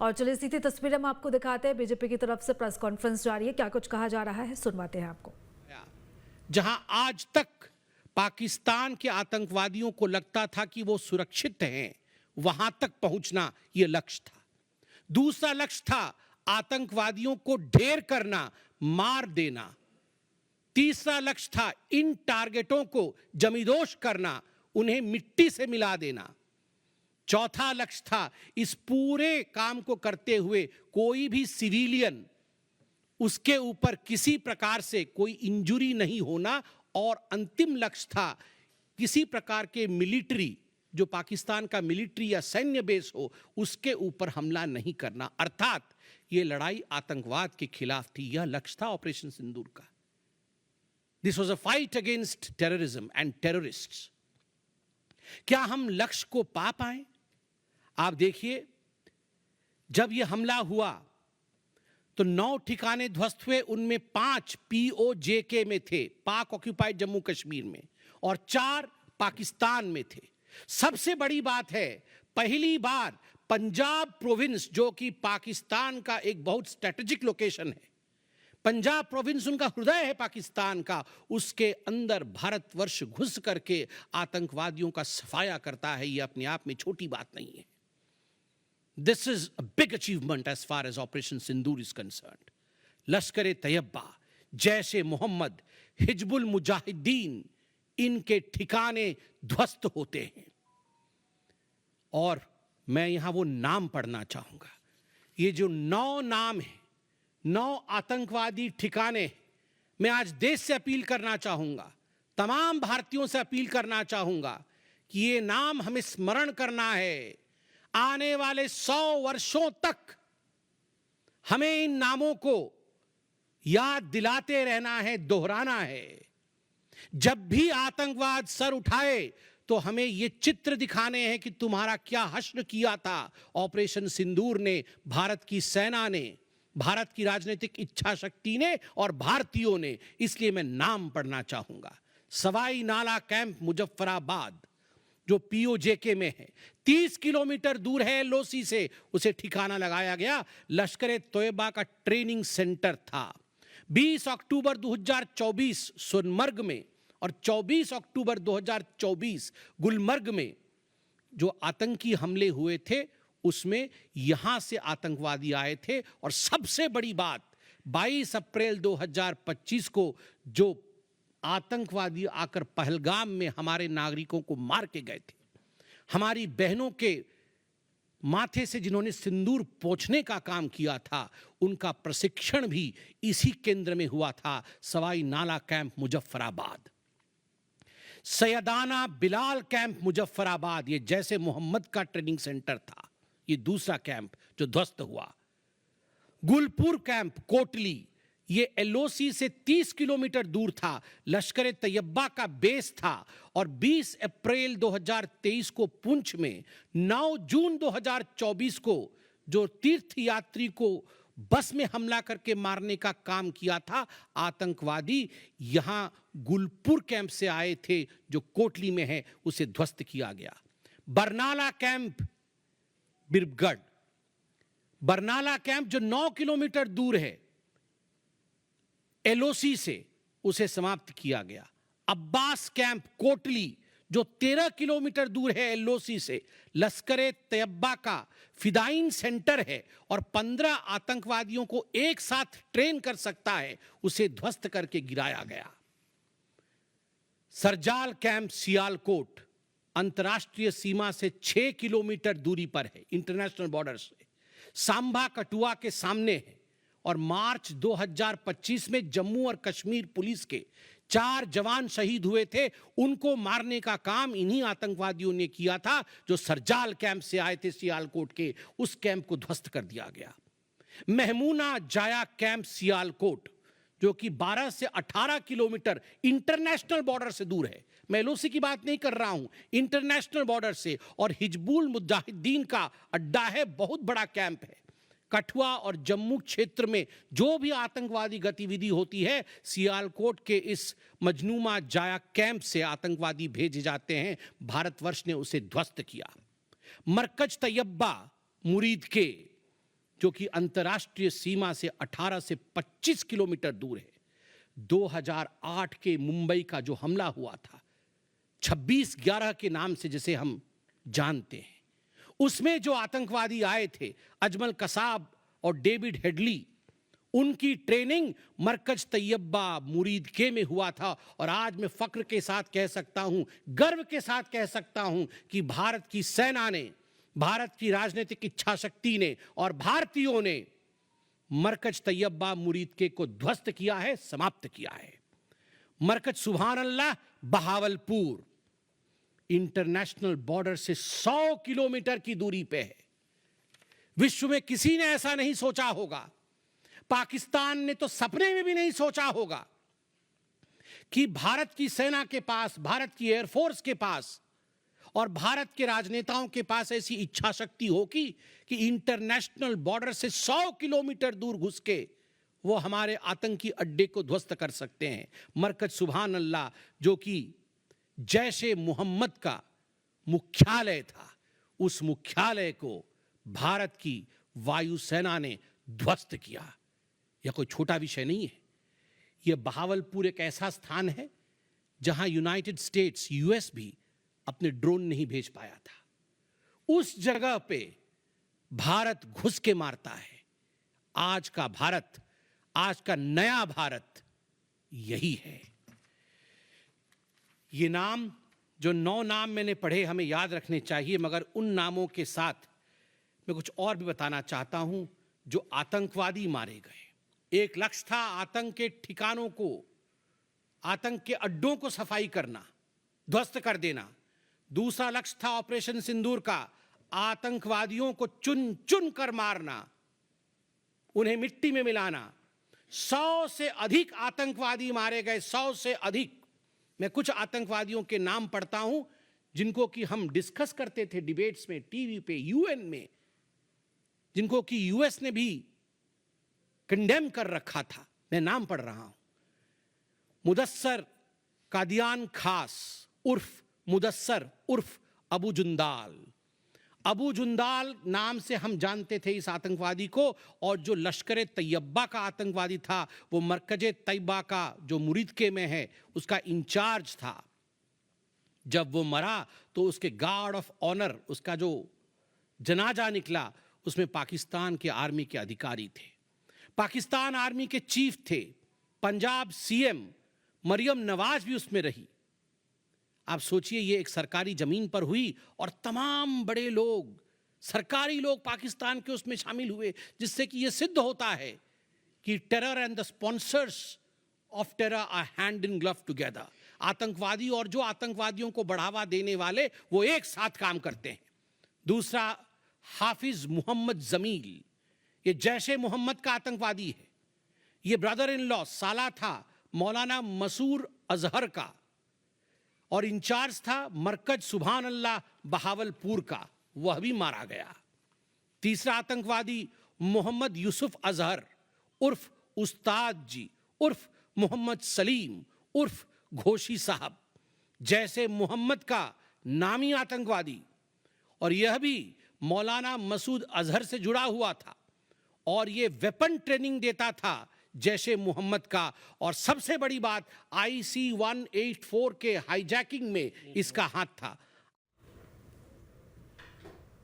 और चलिए सीधी तस्वीरें हम आपको दिखाते हैं। बीजेपी की तरफ से प्रेस कॉन्फ्रेंस जारी है, क्या कुछ कहा जा रहा है सुनवाते हैं आपको। जहां आज तक पाकिस्तान के आतंकवादियों को लगता था कि वो सुरक्षित हैं, वहां तक पहुंचना यह लक्ष्य था। दूसरा लक्ष्य था आतंकवादियों को ढेर करना, मार देना। तीसरा लक्ष्य था इन टारगेटों को जमींदोज करना, उन्हें मिट्टी से मिला देना। चौथा लक्ष्य था इस पूरे काम को करते हुए कोई भी सिविलियन, उसके ऊपर किसी प्रकार से कोई इंजुरी नहीं होना। और अंतिम लक्ष्य था किसी प्रकार के मिलिट्री, जो पाकिस्तान का मिलिट्री या सैन्य बेस हो, उसके ऊपर हमला नहीं करना। अर्थात यह लड़ाई आतंकवाद के खिलाफ थी। यह लक्ष्य था ऑपरेशन सिंदूर का। This was a fight against terrorism and terrorists. क्या हम लक्ष्य को पा पाए? आप देखिए, जब यह हमला हुआ तो 9 ठिकाने ध्वस्त हुए, उनमें 5 POJK में थे, पाक ऑक्यूपाइड जम्मू कश्मीर में, और 4 पाकिस्तान में थे। सबसे बड़ी बात है, पहली बार पंजाब प्रोविंस, जो कि पाकिस्तान का एक बहुत स्ट्रेटेजिक लोकेशन है, पंजाब प्रोविंस उनका हृदय है पाकिस्तान का, उसके अंदर भारतवर्ष घुस करके आतंकवादियों का सफाया करता है। यह अपने आप में छोटी बात नहीं है। This is a big achievement as far as Operation Sindoor is concerned. Lashkar-e-Taiba, Jaish-e-Mohammed, Hizbul Mujahideen, इनके ठिकाने ध्वस्त होते हैं। और मैं यहां वो नाम पढ़ना चाहूंगा। ये जो 9 नाम है, 9 आतंकवादी ठिकाने, मैं आज देश से अपील करना चाहूंगा, तमाम भारतीयों से अपील करना चाहूंगा कि ये नाम हमें स्मरण करना है। आने वाले 100 वर्षों तक हमें इन नामों को याद दिलाते रहना है, दोहराना है। जब भी आतंकवाद सर उठाए तो हमें ये चित्र दिखाने हैं कि तुम्हारा क्या हश्र किया था ऑपरेशन सिंदूर ने, भारत की सेना ने, भारत की राजनीतिक इच्छा शक्ति ने और भारतीयों ने। इसलिए मैं नाम पढ़ना चाहूंगा। सवाई नाला कैंप मुजफ्फराबाद, जो POJK में है, 30 किलोमीटर दूर है LOC से, उसे ठिकाना लगाया गया। लश्कर-ए-तैयबा का ट्रेनिंग सेंटर था। 20 अक्टूबर 2024 सोनमर्ग में और 24 अक्टूबर 2024 गुलमर्ग में जो आतंकी हमले हुए थे, उसमें यहां से आतंकवादी आए थे। और सबसे बड़ी बात, 22 अप्रैल 2025 को जो आतंकवादी आकर पहलगाम में हमारे नागरिकों को मार के गए थे, हमारी बहनों के माथे से जिन्होंने सिंदूर पोंछने का काम किया था, उनका प्रशिक्षण भी इसी केंद्र में हुआ था, सवाई नाला कैंप मुजफ्फराबाद। सैयदाना बिलाल कैंप मुजफ्फराबाद, ये जैसे मोहम्मद का ट्रेनिंग सेंटर था, ये दूसरा कैंप जो ध्वस्त हुआ। गुलपुर कैंप कोटली, ये LOC से 30 किलोमीटर दूर था, लश्कर-ए-तैयबा का बेस था। और 20 अप्रैल 2023 को पुंछ में, 9 जून 2024 को जो तीर्थयात्री को बस में हमला करके मारने का काम किया था आतंकवादी, यहां गुलपुर कैंप से आए थे जो कोटली में है, उसे ध्वस्त किया गया। बरनाला कैंप बिरगढ़, बरनाला कैंप जो 9 किलोमीटर दूर है LOC से, उसे समाप्त किया गया। अब्बास कैंप कोटली जो 13 किलोमीटर दूर है LOC से, लश्कर-ए-तैयबा का फिदाइन सेंटर है और 15 आतंकवादियों को एक साथ ट्रेन कर सकता है, उसे ध्वस्त करके गिराया गया। सरजाल कैंप सियालकोट अंतर्राष्ट्रीय सीमा से 6 किलोमीटर दूरी पर है, इंटरनेशनल बॉर्डर से। सांबा कठुआ के सामने है। और मार्च 2025 में जम्मू और कश्मीर पुलिस के 4 जवान शहीद हुए थे, उनको मारने का काम इन्हीं आतंकवादियों ने किया था जो सरजाल कैंप से आए थे सियालकोट के। उस कैंप को ध्वस्त कर दिया गया। महमूना जाया कैंप सियालकोट, जो कि 12 से 18 किलोमीटर इंटरनेशनल बॉर्डर से दूर है, मैं LOC की बात नहीं कर रहा हूं, इंटरनेशनल बॉर्डर से, और हिजबुल मुजाहिदीन का अड्डा है, बहुत बड़ा कैंप है। कठुआ और जम्मू क्षेत्र में जो भी आतंकवादी गतिविधि होती है, सियालकोट के इस मजनूमा जाया कैंप से आतंकवादी भेजे जाते हैं। भारतवर्ष ने उसे ध्वस्त किया। मरकज तैयबा मुरीद के जो कि अंतर्राष्ट्रीय सीमा से 18 से 25 किलोमीटर दूर है। 2008 के मुंबई का जो हमला हुआ था 26/11 के नाम से जिसे हम जानते हैं, उसमें जो आतंकवादी आए थे अजमल कसाब और डेविड हेडली, उनकी ट्रेनिंग मरकज तैयबा मुरीद के में हुआ था। और आज मैं फक्र के साथ कह सकता हूं, गर्व के साथ कह सकता हूं कि भारत की सेना ने, भारत की राजनीतिक इच्छा शक्ति ने और भारतीयों ने मरकज तैयबा मुरीद के को ध्वस्त किया है, समाप्त किया है। मरकज सुभान अल्लाह बहावलपुर इंटरनेशनल बॉर्डर से 100 किलोमीटर की दूरी पे है। विश्व में किसी ने ऐसा नहीं सोचा होगा, पाकिस्तान ने तो सपने में भी नहीं सोचा होगा कि भारत की सेना के पास, भारत की एयरफोर्स के पास और भारत के राजनेताओं के पास ऐसी इच्छा शक्ति होगी कि इंटरनेशनल बॉर्डर से 100 किलोमीटर दूर घुस के वो हमारे आतंकी अड्डे को ध्वस्त कर सकते हैं। मरकज सुभान अल्लाह जो कि जैशे मोहम्मद का मुख्यालय था, उस मुख्यालय को भारत की वायुसेना ने ध्वस्त किया। यह कोई छोटा विषय नहीं है। यह बहावलपुर एक ऐसा स्थान है जहां यूनाइटेड स्टेट्स, यूएस भी अपने ड्रोन नहीं भेज पाया था। उस जगह पे भारत घुस के मारता है। आज का भारत, आज का नया भारत यही है। ये नाम, जो 9 नाम मैंने पढ़े, हमें याद रखने चाहिए, मगर उन नामों के साथ मैं कुछ और भी बताना चाहता हूं। जो आतंकवादी मारे गए, एक लक्ष्य था आतंक के ठिकानों को, आतंक के अड्डों को सफाई करना, ध्वस्त कर देना। दूसरा लक्ष्य था ऑपरेशन सिंदूर का, आतंकवादियों को चुन चुन कर मारना, उन्हें मिट्टी में मिलाना। 100 से अधिक आतंकवादी मारे गए, 100 से अधिक। मैं कुछ आतंकवादियों के नाम पढ़ता हूं जिनको कि हम डिस्कस करते थे डिबेट्स में, टीवी पे, यूएन में, जिनको कि यूएस ने भी कंडेम कर रखा था। मैं नाम पढ़ रहा हूं। मुदस्सर कादियान खास उर्फ मुदस्सर उर्फ अबू जुंदाल। अबू जुंदाल नाम से हम जानते थे इस आतंकवादी को। और जो लश्कर तैयबा का आतंकवादी था, वो मरकज तैयबा का जो मुरीदके में है, उसका इंचार्ज था। जब वो मरा तो उसके गार्ड ऑफ ऑनर, उसका जो जनाजा निकला, उसमें पाकिस्तान के आर्मी के अधिकारी थे, पाकिस्तान आर्मी के चीफ थे, पंजाब सीएम मरियम नवाज भी उसमें रही। आप सोचिए, ये एक सरकारी जमीन पर हुई और तमाम बड़े लोग, सरकारी लोग पाकिस्तान के उसमें शामिल हुए, जिससे कि ये सिद्ध होता है कि terror and the sponsors of terror are hand in glove together. आतंकवादी और जो आतंकवादियों को बढ़ावा देने वाले, वो एक साथ काम करते हैं। दूसरा हाफिज मोहम्मद जमील, ये जैशे मोहम्मद का आतंकवादी है। ये ब्रदर इन लॉ, साला था मौलाना मसूर अजहर का, और इंचार्ज था मरकज सुभान अल्लाह बहावलपुर का, वह भी मारा गया। तीसरा आतंकवादी मोहम्मद यूसुफ अजहर उर्फ उस्ताद जी उर्फ मोहम्मद सलीम उर्फ घोशी साहब, जैसे मोहम्मद का नामी आतंकवादी, और यह भी मौलाना मसूद अजहर से जुड़ा हुआ था और यह वेपन ट्रेनिंग देता था जैशे मोहम्मद का। और सबसे बड़ी बात, IC-184 के हाईजैकिंग में इसका हाथ था।